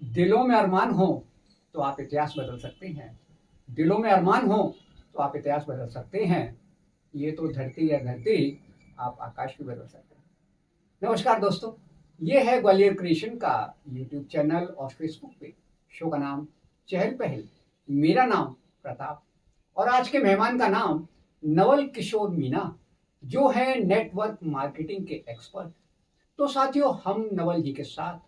दिलों में अरमान हो तो आप इतिहास बदल सकते हैं। दिलों में अरमान हो तो आप इतिहास बदल सकते हैं। ये तो धरती है धरती, आप आकाश भी बदल सकते हैं। नमस्कार दोस्तों, ये है ग्वालियर क्रिएशन का यूट्यूब चैनल और फेसबुक पे शो का नाम चहल पहल। मेरा नाम प्रताप और आज के मेहमान का नाम नवल किशोर मीना, जो है नेटवर्क मार्केटिंग के एक्सपर्ट। तो साथियों, हम नवल जी के साथ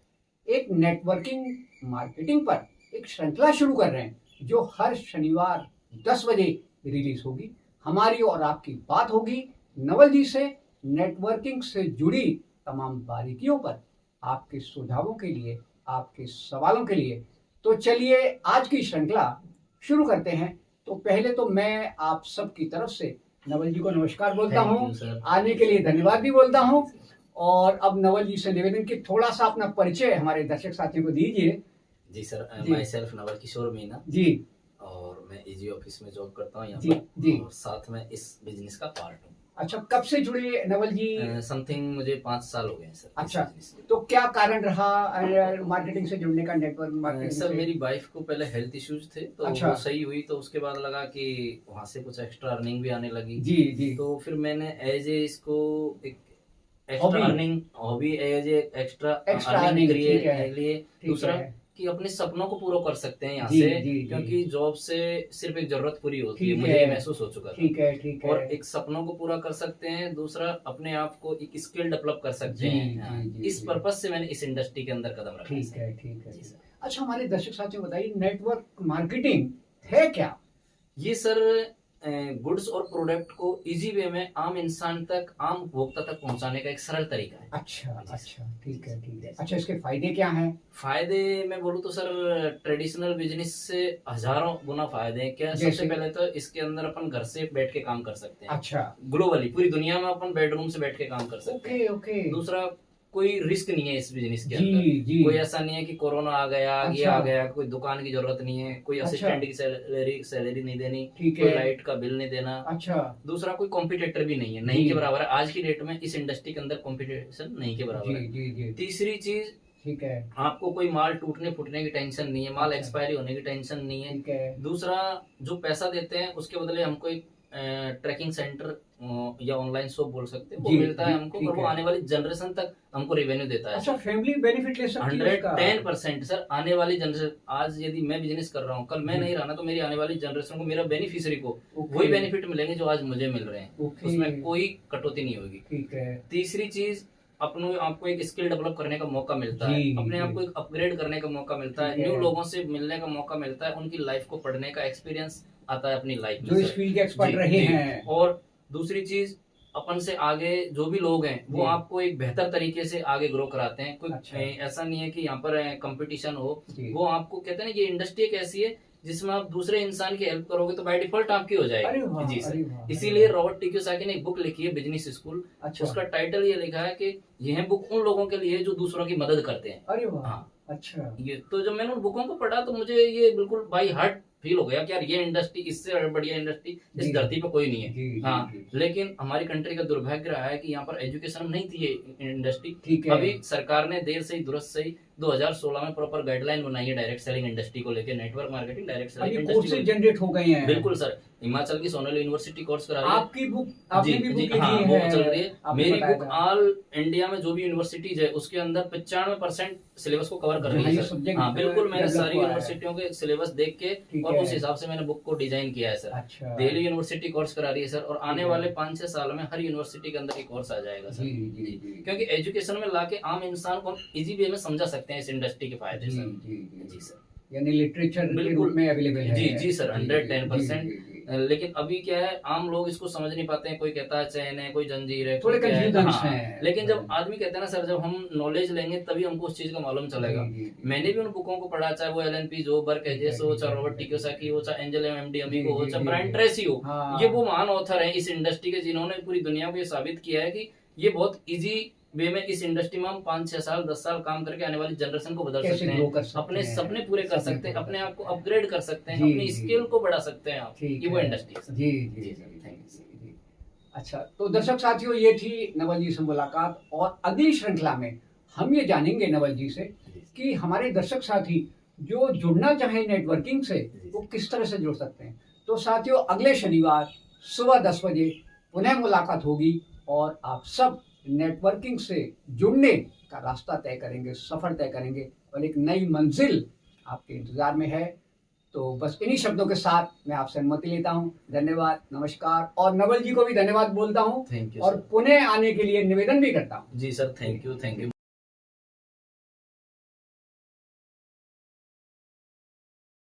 एक नेटवर्किंग मार्केटिंग पर एक श्रृंखला शुरू कर रहे हैं, जो हर शनिवार 10 बजे रिलीज होगी। हमारी और आपकी बात होगी नवल जी से नेटवर्किंग से जुड़ी तमाम बारीकियों पर, आपके सुझावों के लिए, आपके सवालों के लिए। तो चलिए आज की श्रृंखला शुरू करते हैं। तो पहले तो मैं आप सबकी तरफ से नवल जी को नमस्कार बोलता हूँ, आने के लिए धन्यवाद भी बोलता हूँ। और अब नवल जी से निवेदन कि थोड़ा सा अपना परिचय हमारे दर्शक साथियों को दीजिए। जी sir, my self Naval Kishore Meena ji, और मैं एजी ऑफिस में जॉब करता हूँ यहाँ जी, पर जी। और साथ में इस बिजनेस का पार्ट हूँ। अच्छा, कब से जुड़े नवल जी? समथिंग मुझे 5 साल हो गए हैं सर। अच्छा, business के। तो क्या कारण रहा मार्केटिंग से जुड़ने का, नेटवर्क मार्केटिंग सर से? मेरी वाइफ को पहले हेल्थ इश्यूज थे, तो अच्छा। वो सही हुई, तो उसके बाद लगा कि वहाँ से कुछ एक्स्ट्रा अर्निंग भी आने लगी। जी, जी। तो फिर मैंने एज ए इसको एक Hobby। Extra earning hobby, as a extra Extra earning earning, ठीक क्रिएट है, लिए। ठीक दूसरा है। कि अपने सपनों को पूरा कर सकते हैं यहाँ जी, से, जी, जी। क्योंकि जॉब से सिर्फ एक जरूरत पूरी होती है, ठीक मुझे है, ये महसूस हो चुका था। ठीक है, ठीक और है। एक सपनों को पूरा कर सकते हैं, दूसरा अपने आप को एक स्किल डेवलप कर सकते जी, हैं। जी, हाँ, जी, इस जी। पर्पस से मैंने इस इंडस्ट्री के अंदर कदम रखा ठीक है, ठीक है। जी सर। अच्छा, हमारे दर्शक साथियों को बताइए, नेटवर्क मार्केटिंग है क्या? ये सर गुड्स और प्रोडक्ट को इजी वे में आम इंसान तक, आम उपभोक्ता तक पहुंचाने का एक सरल तरीका है। अच्छा, अच्छा, ठीक है, ठीक है। अच्छा, इसके फायदे क्या हैं? फायदे मैं बोलूँ तो सर, ट्रेडिशनल बिजनेस से हजारों गुना फायदे हैं। क्या, सबसे जैसे? पहले तो इसके अंदर अपन घर से बैठ के काम कर सकते हैं। अच्छा। ग्लोबली पूरी दुनिया में अपन बेडरूम से बैठ के काम कर सकते हैं। Okay, okay. दूसरा, कोई रिस्क नहीं है इस बिजनेस के जी, अंदर। जी। कोई ऐसा नहीं है कि कोरोना आ गया, ये अच्छा। आ गया, कोई दुकान की जरूरत नहीं है, कोई अच्छा। असिस्टेंट की सैलरी नहीं देनी, ठीक कोई है। लाइट का बिल नहीं देना। अच्छा। दूसरा, कोई कॉम्पिटिटर भी नहीं है, नहीं जी। के बराबर है। आज की डेट में इस इंडस्ट्री के अंदर कॉम्पिटिशन नहीं के बराबर जी, है। जी, जी। तीसरी चीज, ठीक है, आपको कोई माल टूटने फूटने की टेंशन नहीं है, माल अच्छा। एक्सपायरी होने की टेंशन नहीं है। ठीक है। दूसरा, जो पैसा देते हैं उसके बदले हमको एक ट्रैकिंग सेंटर या ऑनलाइन शॉप बोल सकते हैं, वो जी, मिलता है जी, हमको, ठीक और वो है। आने वाली जनरेशन तक हमको रेवेन्यू देता है। अच्छा, फैमिली बेनिफिट ले सकती है उसका? 110% सर। आने वाली जनरेशन, आज यदि मैं बिजनेस कर रहा हूँ, कल मैं जी। नहीं रहा ना, तो मेरी आने वाली जनरेशन को, मेरा बेनिफिशियरी को ओके। वही बेनिफिट मिलेंगे जो आज मुझे मिल रहे हैं। ओके। उसमें कोई कटौती नहीं होगी। ठीक है। तीसरी चीज, अपने आपको एक स्किल डेवलप करने का मौका मिलता है, जी, अपने जी। आप को एक अपग्रेड करने का मौका मिलता है, ठीक है। न्यू लोगों से मिलने का मौका मिलता है, उनकी लाइफ को पढ़ने का एक्सपीरियंस आता है अपनी लाइफ में जो सर। इस फील्ड के एक्सपर्ट जी, रहे जी। हैं। और दूसरी चीज, अपन से आगे जो भी लोग हैं वो जी। आपको एक बेहतर तरीके से आगे ग्रो कराते हैं। कोई अच्छा। ऐसा नहीं है कि यहाँ पर कंपटीशन हो। जी। वो आपको कहते हैं ना, ये इंडस्ट्री एक ऐसी है जिसमें आप दूसरे इंसान की हेल्प करोगे तो बाय डिफॉल्ट आपकी हो अरे जाएगी। वाह, जी अरे सर। वाह, इसीलिए अरे वाह। रॉबर्ट टी कियोसाकी ने एक बुक लिखी है, बिजनेस स्कूल। अच्छा। उसका टाइटल ये लिखा है कि यह बुक उन लोगों के लिए जो दूसरों की मदद करते हैं। अरे वाह। हाँ। अच्छा। ये तो जब मैंने उन बुकों को पढ़ा तो मुझे ये बिल्कुल बाई हार्ट फील हो गया कि यार, ये इंडस्ट्री, इससे बढ़िया इंडस्ट्री जी। इस धरती पे कोई नहीं जी, है। जी, हाँ। जी। लेकिन हमारी कंट्री का दुर्भाग्य रहा है कि यहाँ पर एजुकेशन नहीं थी ये इंडस्ट्री। ठीक है। अभी सरकार ने देर से ही दुरुस्त से ही 2016 में प्रॉपर गाइडलाइन बनाई है डायरेक्ट सेलिंग इंडस्ट्री को लेकर, नेटवर्क मार्केटिंग डायरेक्ट सेलिंग अभी इंडस्ट्री कोर्सेज जनरेट हो गए हैं। बिल्कुल सर। हिमाचल की सोनल यूनिवर्सिटी कोर्स करा रही है। आपकी बुक, आपने भी बुक लिखी हाँ, है? वो चल रही है। आपने मेरी बताया बुक था। ऑल इंडिया में जो भी यूनिवर्सिटीज है उसके अंदर 95% सिलेबस को कवर कर रही जहाँ ये है सर। subject हाँ बिल्कुल, मैंने develop सारी हुआ है। यूनिवर्सिटियों के सिलेबस देख के ठीक और है। उस हिसाब से मैंने बुक को डिजाइन किया है सर। अच्छा। दिल्ली यूनिवर्सिटी कोर्स करा रही है सर, और आने ठीक है। वाले 5-6 साल में हर यूनिवर्सिटी के अंदर एक कोर्स आ जाएगा सर। जी, जी, जी। क्योंकि एजुकेशन में लाके आम इंसान को इजी वे में समझा सकते हैं इस इंडस्ट्री के फायदे जी, सर। जी, जी। जी सर। यानी लिटरेचर के बिल्कुल। रूप में अवेलेबल है? जी, जी सर, जी, 110%। जी, जी, जी। लेकिन अभी क्या है, आम लोग इसको समझ नहीं पाते हैं। कोई कहता है चैन है, कोई जंजीर है, थोड़े कोई क्या है। confusions हाँ। हैं। लेकिन जब आदमी कहते हैं ना सर, जब हम नॉलेज लेंगे तभी हमको उस चीज का मालूम चलेगा। जी, जी, जी। मैंने भी उन बुकों को पढ़ा, चाहे वो एलएनपी जो, बर्क एजेस हो, चाहे रॉबर्ट टी कियोसाकी हो, चाहे एंजल एमडी अमीगो हो, जी, चाहे जी, ब्रायन जी। ट्रेसी हो। हाँ। ये वो महान ऑथर हैं इस इंडस्ट्री के, जिन्होंने पूरी दुनिया को ये साबित किया है कि ये बहुत इजी वे में इस इंडस्ट्री में हम 5-6 साल 10 साल काम करके आने वाली जनरेशन को बदल कैसे सकते grow कर हैं, सकते अपने हैं, सपने पूरे कर सपने सकते हैं, पूरे अपने कर आप को सकते हैं। अपग्रेड कर सकते हैं, जी, अपनी जी। स्किल को बढ़ा सकते हैं आप। ठीक ये वो है। इंडस्ट्री है सर। जी, जी, जी, जी, थैंक यू। जी, जी। अच्छा, तो दर्शक साथियों, ये थी नवल जी से मुलाकात और अगली श्रृंखला में हम ये जानेंगे नवल जी से कि हमारे दर्शक साथी जो जुड़ना चाहे नेटवर्किंग से वो किस तरह से जुड़ सकते हैं। तो साथियों, अगले शनिवार सुबह 10 बजे पुनः मुलाकात होगी और आप सब नेटवर्किंग से जुड़ने का रास्ता तय करेंगे, सफ़र तय करेंगे और एक नई मंजिल आपके इंतज़ार में है। तो बस इन्हीं शब्दों के साथ मैं आपसे अनुमति लेता हूं। धन्यवाद, नमस्कार। और नवल जी को भी धन्यवाद बोलता हूं थैंक यू और पुनः आने के लिए निवेदन भी करता हूं। जी सर, थैंक यू।